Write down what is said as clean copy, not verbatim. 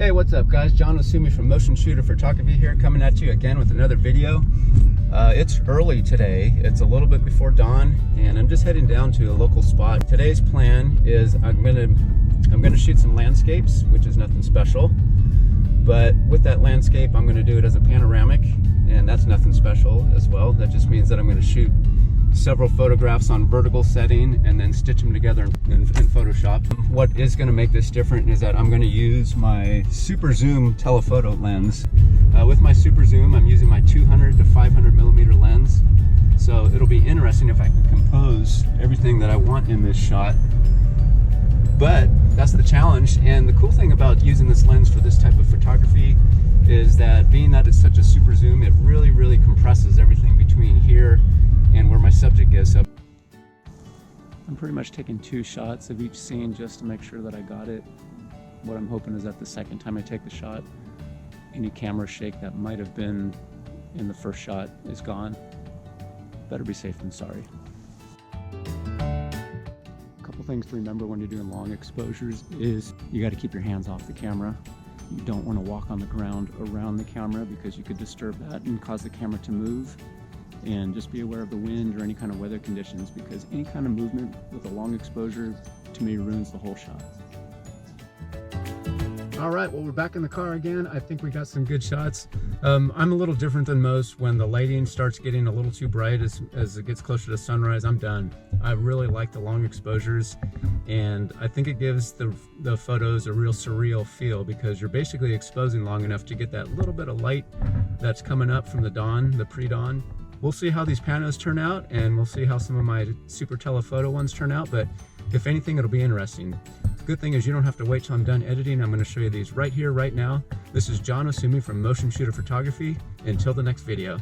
Hey, what's up guys? John Osumi from Motionshooter Photography here, coming at you again with another video. It's early today. It's a little bit before dawn, and I'm just heading down to a local spot. Today's plan is I'm gonna shoot some landscapes, which is nothing special. But with that landscape, I'm gonna do it as a panoramic, and that's nothing special as well. That just means that I'm gonna shoot several photographs on vertical setting and then stitch them together in Photoshop. What is going to make this different is that I'm going to use my super zoom telephoto lens. With my super zoom, I'm using my 200 to 500 millimeter lens, so it'll be interesting if I can compose everything that I want in this shot. But that's the challenge, and the cool thing about using this lens for this type of photography is that being that it's such a super zoom, it really compresses everything between here and where my subject is. So I'm pretty much taking 2 shots of each scene just to make sure that I got it. What I'm hoping is that the second time I take the shot, any camera shake that might have been in the first shot is gone. Better be safe than sorry. A couple things to remember when you're doing long exposures is you got to keep your hands off the camera. You don't want to walk on the ground around the camera because you could disturb that and cause the camera to move. And just be aware of the wind or any kind of weather conditions, because any kind of movement with a long exposure to me ruins the whole shot. All right, well, we're back in the car again. I think we got some good shots. I'm a little different than most. When the lighting starts getting a little too bright as it gets closer to sunrise, I'm done. I really like the long exposures, and I think it gives the photos a real surreal feel because you're basically exposing long enough to get that little bit of light that's coming up from the dawn, the pre-dawn. We'll see how these panos turn out, and we'll see how some of my super telephoto ones turn out, but if anything, it'll be interesting. The good thing is you don't have to wait till I'm done editing. I'm going to show you these right here, right now. This is John Osumi from Motionshooter Photography. Until the next video.